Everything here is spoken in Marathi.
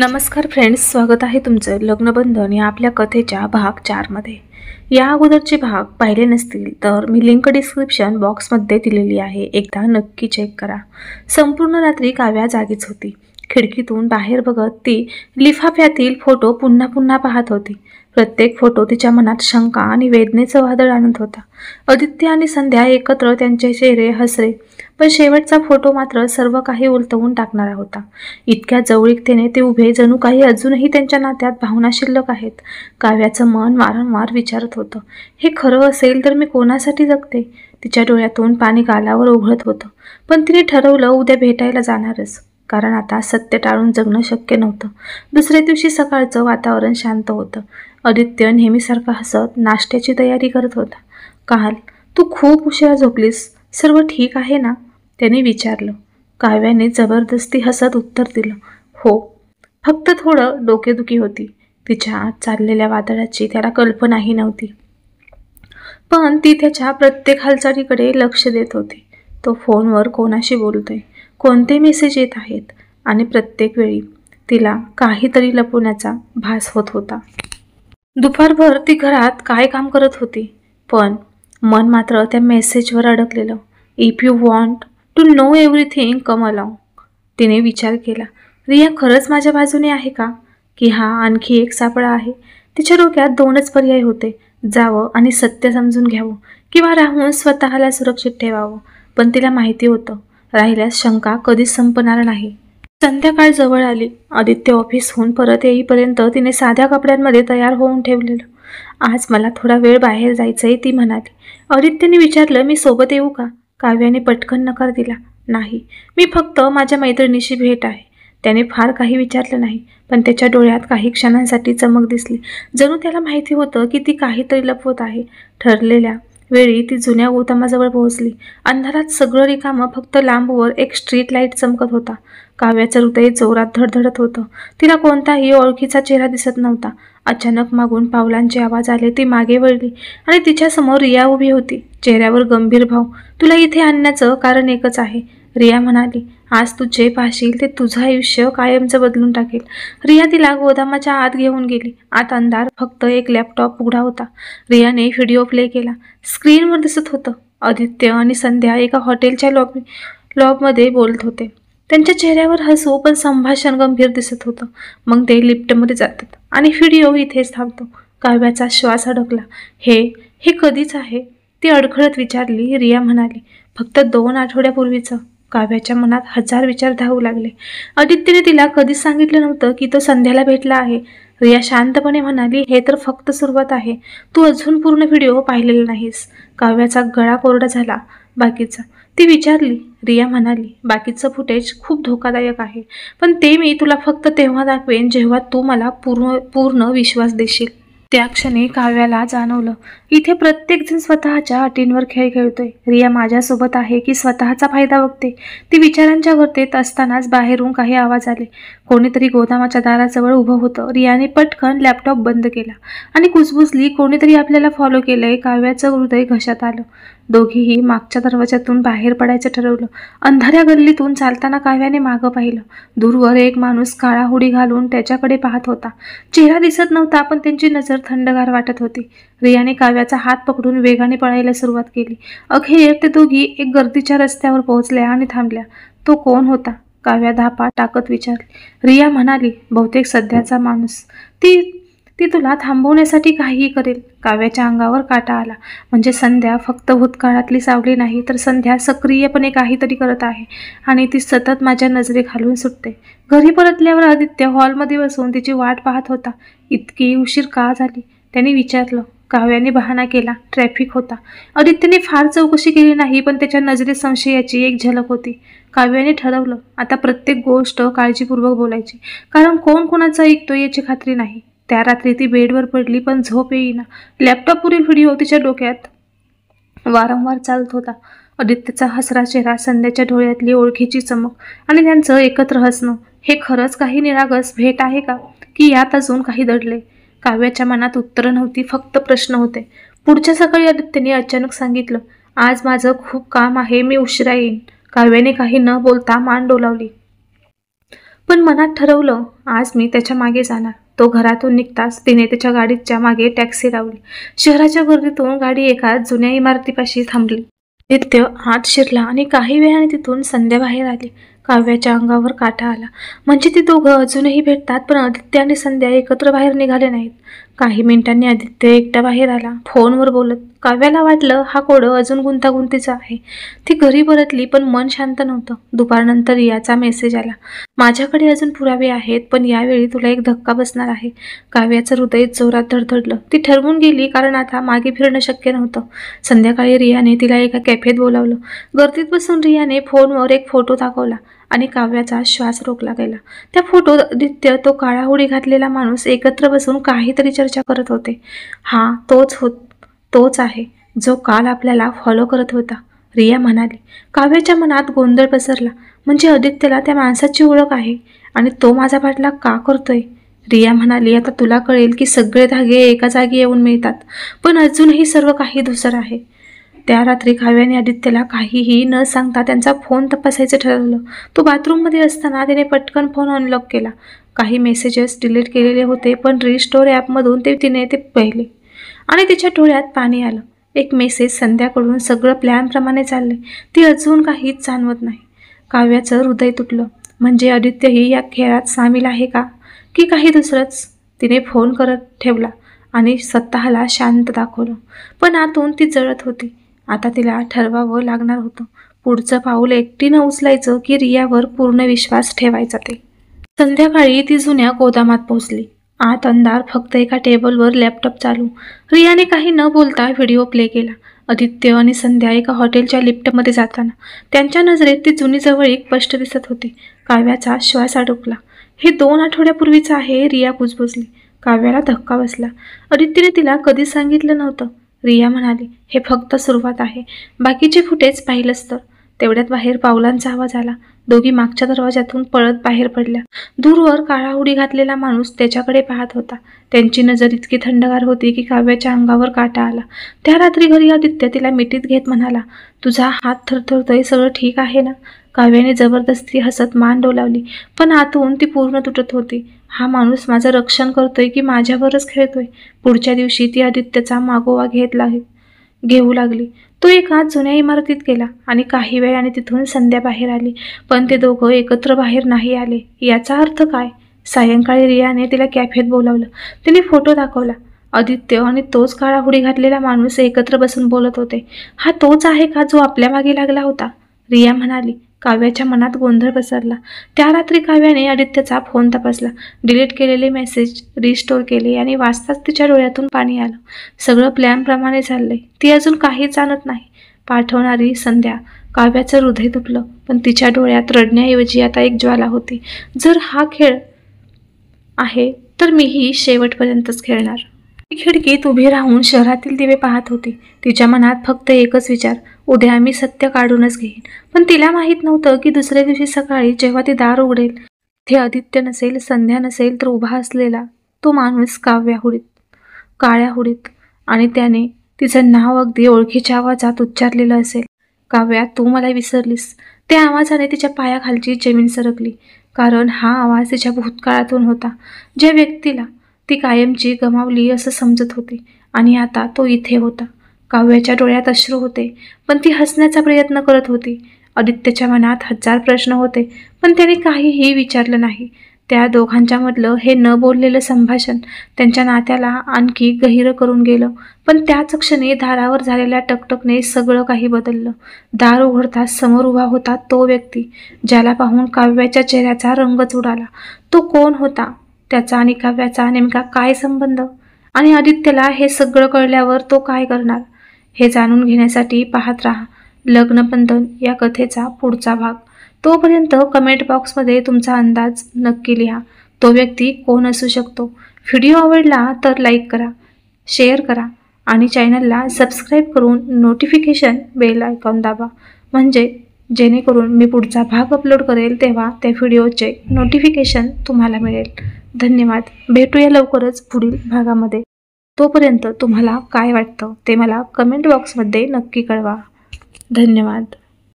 नमस्कार फ्रेंड्स, स्वागत आहे तुमचं लग्नबंधन या आपल्या कथेच्या भाग 4 मध्ये। या अगोदरचे भाग पाहिले नसतील तर मी लिंक डिस्क्रिप्शन बॉक्समध्ये दिलेली आहे, एकदा नक्की चेक करा। संपूर्ण रात्री काव्या जागीच होती। खिडकीतून बाहेर बघत ती लिफाफ्यातील फोटो पुन्हा पुन्हा पाहत होती। प्रत्येक फोटो तिच्या मनात शंका आणि वेदनेचं वादळ आणत होता। आदित्य आणि संध्या एकत्र, त्यांचे चेहरे हसरे, पण शेवटचा फोटो मात्र सर्व काही उलटवून टाकणारा होता। इतक्या जवळीकतेने ते उभे, जणू काही अजूनही त्यांच्या नात्यात भावना शिल्लक आहेत। काव्याचं मन वारंवार विचारत होतं, हे खरं असेल तर मी कोणासाठी जगते? तिच्या डोळ्यातून पाणी गालावर ओघळत होतं, पण तिने ठरवलं उद्या भेटायला जाणारच, कारण आता सत्य टाळून जगणं शक्य नव्हतं। दुसऱ्या दिवशी सकाळचं वातावरण शांत होतं। आदित्य नेहमीसारखा हसत नाश्त्याची तयारी करत होता। काल तू खूप उशिरा झोपलीस, सर्व ठीक आहे ना? त्याने विचारलं। काव्याने जबरदस्ती हसत उत्तर दिलं, हो, फक्त थोडं डोकेदुखी होती। तिच्या आत चाललेल्या वादळाची त्याला कल्पनाही नव्हती, पण ती त्याच्या प्रत्येक हालचालीकडे लक्ष देत होती। तो फोनवर कोणाशी बोलतोय, कोणते मेसेज येत आहेत, आणि प्रत्येक वेळी तिला काहीतरी लपवण्याचा भास होत होता। दुपारभर ती घरात काय काम करत होती, पण मन मात्र त्या मेसेजवर अडकलेलं। If you want to know everything come along. तिने विचार केला, रिया खरंच माझ्या बाजूने आहे का, की हा आणखी एक सापळा आहे? तिच्या डोक्यात दोनच पर्याय होते, जावं आणि सत्य समजून घ्यावं, किंवा राहून स्वतःला सुरक्षित ठेवावं। पण तिला माहिती होतं, राहिल्यास शंका कधीच संपणार नाही। संध्याकाळ जवळ आली। आदित्य ऑफिसहून परत येईपर्यंत तिने साध्या कपड्यांमध्ये तयार होऊन ठेवलेलं। आज मला थोडा वेळ बाहेर जायचंय, ती म्हणाली। आदित्यने विचारलं, मी सोबत येऊ का? काव्याने पटकन नकार दिला, नाही, मी फक्त माझ्या मैत्रिणीशी भेट आहे। त्याने फार काही विचारलं नाही, पण त्याच्या डोळ्यात काही क्षणांसाठी चमक दिसली, जणू त्याला माहिती होतं की ती काहीतरी लपवत आहे। ठरलेल्या वेळी ती जुन्या गोदामाजवळ पोहोचली। अंधारात सगळं रिकामं, फक्त लांबवर एक स्ट्रीट लाईट चमकत होता। काव्याचं हृदय जोरात धडधडत होतं। तिला कोणताही ओळखीचा चेहरा दिसत नव्हता। अचानक मागून पावलांचे आवाज आले। ती मागे वळली आणि तिच्यासमोर रिया उभी होती, चेहऱ्यावर गंभीर भाव। तुला इथे आणण्याचं कारण एकच आहे, रिया म्हणाली। आज तू जे पाहशील ते तुझं आयुष्य कायमचं बदलून टाकेल। रिया तिला गोदामाच्या आत घेऊन गेली। आत अंधार, फक्त एक लॅपटॉप उघडा होता। रियाने व्हिडिओ प्ले केला। स्क्रीनवर दिसत होतं, आदित्य आणि संध्या एका हॉटेलच्या लॉबमध्ये बोलत होते। त्यांच्या चेहऱ्यावर हसू, पण संभाषण गंभीर दिसत होतं। मग ते लिफ्टमध्ये जातात आणि व्हिडिओ इथेच थांबतो। काव्याचा श्वास अडकला। हे कधीच आहे? ती अडखळत विचारली। रिया म्हणाली, फक्त 2 आठवड्यापूर्वीचं। काव्याच्या मनात हजार विचार धावू लागले। आदित्यने तिला कधीच सांगितलं नव्हतं की तो संध्याला भेटला आहे। रिया शांतपणे म्हणाली, हे तर फक्त सुरुवात आहे, तू अजून पूर्ण व्हिडिओ पाहिलेला नाहीस। काव्याचा गळा कोरडा झाला। बाकीचं? ती विचारली। रिया म्हणाली, बाकीचं फुटेज खूप धोकादायक आहे, पण ते मी तुला फक्त तेव्हा दाखवेन जेव्हा तू मला पूर्ण विश्वास देशील। त्या क्षणी काव्याला जाणवलं, इथे प्रत्येकजण स्वतःच्या अटींवर खेळ खेळतोय। रिया माझ्यासोबत आहे की स्वतःचा फायदा बघते? ती विचारांच्या गर्तेत असतानाच बाहेरून काही आवाज आले। कोणीतरी गोदामाच्या दाराजवळ उभं होतं। रियाने पटकन लॅपटॉप बंद केला आणि कुजबुजली, कोणीतरी आपल्याला फॉलो केलंय। काव्याचं हृदय घशात आलं। दोघीही मागच्या दरवाजातून बाहेर पडायचं ठरवलं। अंधाऱ्या गल्लीतून चालताना काव्याने मागं पाहिलं। दूरवर एक माणूस काळा हुडी घालून त्याच्याकडे पाहत होता। चेहरा दिसत नव्हता, पण त्यांची नजर थंडगार वाटत होती। रियाने काव्याचा हात पकडून वेगाने पळायला सुरुवात केली। अखेर ते दोघी एक गर्दीच्या रस्त्यावर पोहोचल्या आणि थांबल्या। तो कोण होता? काव्या धापा टाकत विचारली। रिया म्हणाली, बहुतेक सध्याचा माणूस। ती तुला थांबवण्यासाठी काहीही करेल। काव्याच्या अंगावर काटा आला। म्हणजे संध्या फक्त भूतकाळातली सावली नाही, तर संध्या सक्रियपणे काहीतरी करत आहे, आणि ती सतत माझ्या नजरेखालून सुटते। घरी परतल्यावर आदित्य हॉलमध्ये बसून तिची वाट पाहत होता। इतकी उशीर का झाली, त्याने विचारलं। काव्याने बहाणा केला, ट्रॅफिक होता। आदित्यने फार चौकशी केली नाही, पण त्याच्या नजरेत संशयाची एक झलक होती। काव्याने ठरवलं, आता प्रत्येक गोष्ट काळजीपूर्वक बोलायची, कारण कोण कोणाचं ऐकतोय याची खात्री नाही। त्या रात्री ती बेडवर पडली, पण झोप येईना। लॅपटॉपवरील व्हिडिओ तिच्या डोक्यात वारंवार चालत होता। आदित्यचा हसरा चेहरा, संध्याच्या डोळ्यातली ओळखीची चमक, आणि त्यांचं एकत्र हसणं। हे खरंच काही निरागस भेट आहे का, की यात अजून काही दडले? काव्याच्या मनात उत्तरं नव्हती, फक्त प्रश्न होते। पुढच्या सकाळी आदित्यने अचानक सांगितलं, आज माझं खूप काम आहे, मी उशिरा येईन। काव्याने काही न बोलता मान डोलावली, पण मनात ठरवलं आज मी त्याच्या मागे जाणार. तो घरातून निघताच तिने त्याच्या गाडीच्या मागे टॅक्सी लावली. शहराच्या गर्दीतून गाडी एका जुन्या इमारतीपाशी थांबली. आदित्य आत शिरला आणि काही वेळाने तिथून संध्या बाहेर आली. काव्याच्या अंगावर काटा आला. म्हणजे ती दोघं अजूनही भेटतात, पण आदित्य आणि संध्या एकत्र बाहेर निघाले नाहीत. काही मिनिटांनी आदित्य एकटा बाहेर आला, फोनवर बोलत. काव्याला वाटलं हा कोड अजून गुंतागुंतीचा आहे. ती घरी परतली, पण मन शांत नव्हतं. दुपारनंतर रियाचा मेसेज आला. माझ्याकडे अजून पुरावे आहेत, पण यावेळी तुला एक धक्का बसणार आहे. काव्याचं हृदय जोरात धडधडलं. ती ठरवून गेली, कारण आता मागे फिरणं शक्य नव्हतं. संध्याकाळी रियाने तिला एका कॅफेत बोलावलं. गर्दीत बसून रियाने फोनवर एक फोटो दाखवला आणि काव्याचा श्वास रोखला गेला. त्या फोटोत आदित्य, तो काळा हुडी घातलेला माणूस एकत्र बसून काहीतरी चर्चा करत होते. हा तोच आहे जो काल आपल्याला फॉलो करत होता, रिया म्हणाली. काव्याच्या मनात गोंधळ पसरला. म्हणजे आदित्यला त्या माणसाची ओळख आहे आणि तो माझा पाठलाग का करतोय? रिया म्हणाली, आता तुला कळेल की सगळे धागे एका जागी येऊन मिळतात, पण अजूनही सर्व काही धूसर आहे. त्या रात्री काव्याने आदित्यला काहीही न सांगता त्यांचा फोन तपासायचं ठरवलं. तो बाथरूममध्ये असताना तिने पटकन फोन अनलॉक केला. काही मेसेजेस डिलीट केलेले होते, पण रिस्टोर ॲपमधून तिने ते पाहिले आणि तिच्या डोळ्यात पाणी आलं. एक मेसेज संध्याकडून, सगळं प्लॅनप्रमाणे चालले. ती अजून काहीच जाणवत नाही. काव्याचं हृदय तुटलं. म्हणजे आदित्यही या खेळात सामील आहे का, की काही दुसरंच? तिने फोन करत ठेवला आणि स्वतःला शांत दाखवलं, पण आतून ती जळत होती. आता तिला ठरवावं लागणार होतं. पुढचं पाऊल एकटीनं उचलायचं की रियावर पूर्ण विश्वास ठेवायचा ते. संध्याकाळी ती जुन्या गोदामात पोहोचली. आत अंधार, फक्त एका टेबलवर लॅपटॉप चालू. रियाने काही न बोलता व्हिडिओ प्ले केला. आदित्य आणि संध्या एका हॉटेलच्या लिफ्टमध्ये जाताना त्यांच्या नजरेत ती जुनी जवळीक स्पष्ट दिसत होती. काव्याचा श्वास अडकला. हे 2 आठवड्यापूर्वीच आहे, रिया कुजबुजली. काव्याला धक्का बसला. आदित्यने तिला कधीच सांगितलं नव्हतं. रिया म्हणाली, हे फक्त सुरुवात आहे. बाकीचे फुटेज पाहिलंच तर. तेवढ्यात बाहेर पावलांचा आवाज आला. दोघी मागच्या दरवाजातून पळत बाहेर पडल्या. दूरवर काळा हुडी घातलेला माणूस त्याच्याकडे पाहत होता. त्यांची नजर इतकी थंडगार होती की काव्याच्या अंगावर काटा आला. त्या रात्री घरी आदित्य तिला मिठीत घेत म्हणाला, तुझा हात थरथरतोय, सगळं ठीक आहे ना? काव्याने जबरदस्ती हसत मान डोलावली, पण आतून ती पूर्ण तुटत होती. हा माणूस माझं रक्षण करतोय की माझ्यावरच खेळतोय? पुढच्या दिवशी ती आदित्यचा मागोवा घेऊ लागली. तो एका जुन्या इमारतीत गेला आणि काही वेळाने तिथून संध्या बाहेर आली, पण ते दोघं एकत्र बाहेर नाही आले. याचा अर्थ काय? सायंकाळी रियाने तिला कॅफेत बोलावलं. तिने फोटो दाखवला. आदित्य आणि तोच काळा हुडी घातलेला माणूस एकत्र बसून बोलत होते. हा तोच आहे का जो आपल्या मागे लागला होता? रिया म्हणाली. काव्याच्या मनात गोंधळ पसरला. त्या रात्री काव्याने आदित्यचा फोन तपासला. डिलीट केलेले मेसेज रिस्टोर केले आणि वाचताच तिच्या डोळ्यातून पाणी आलं. सगळं प्लॅनप्रमाणे चाललंय. ती अजून काहीच जाणत नाही. पाठवणारी संध्या. काव्याचं हृदय तुटलं, पण तिच्या डोळ्यात रडण्याऐवजी आता एक ज्वाला होती. जर हा खेळ आहे तर मीही शेवटपर्यंतच खेळणार. ती खिडकीत उभी राहून शहरातील दिवे पाहत होती. तिच्या मनात फक्त एकच विचार, उद्या मी सत्य काढूनच घेईन. पण तिला माहीत नव्हतं की दुसऱ्या दिवशी सकाळी जेव्हा ती दार उघडेल, ते आदित्य नसेल, संध्या नसेल, तर उभा असलेला तो माणूस काळ्या हुडीत, आणि त्याने तिचं नाव अगदी ओळखीच्या आवाजात उच्चारलेलं असेल. काव्या, तू मला विसरलीस. त्या आवाजाने तिच्या पायाखालची जमीन सरकली, कारण हा आवाज तिच्या भूतकाळातून होता, ज्या व्यक्तीला ती कायमची गमावली असं समजत होती. आणि आता तो इथे होता. काव्याच्या डोळ्यात अश्रू होते, पण ती हसण्याचा प्रयत्न करत होती. आदित्यच्या मनात 1000 प्रश्न होते, पण त्याने काहीही विचारलं नाही. त्या दोघांच्यामधलं हे न बोललेलं संभाषण त्यांच्या नात्याला आणखी गहिरं करून गेलं. पण त्याच क्षणी दारावर झालेल्या टकटकने सगळं काही बदललं. दार उघडताच समोर उभा होता तो व्यक्ती, ज्याला पाहून काव्याच्या चेहऱ्याचा रंगच उडाला. तो कोण होता? त्याचा आणि काव्याचा नेमका काय संबंध? आणि आदित्यला हे सगळं कळल्यावर तो काय करणार? हे जाणून घेण्यासाठी पाहत राहा लग्नबंधन या कथेचा पुढचा भाग. तोपर्यंत कमेंट बॉक्समध्ये तुमचा अंदाज नक्की लिहा. तो व्यक्ती कोण असू शकतो? व्हिडिओ आवडला तर लाईक करा, शेअर करा आणि चॅनलला सबस्क्राईब करून नोटिफिकेशन बेल आयकॉन दाबा, म्हणजे जेणेकरून मी पुढचा भाग अपलोड करेल तेव्हा त्या व्हिडिओचे नोटिफिकेशन तुम्हाला मिळेल. धन्यवाद. भेटूया लवकरच पुढील भागामध्ये. तोपर्यंत तुम्हाला काय वाटतं ते मला कमेंट बॉक्समध्ये नक्की कळवा. धन्यवाद.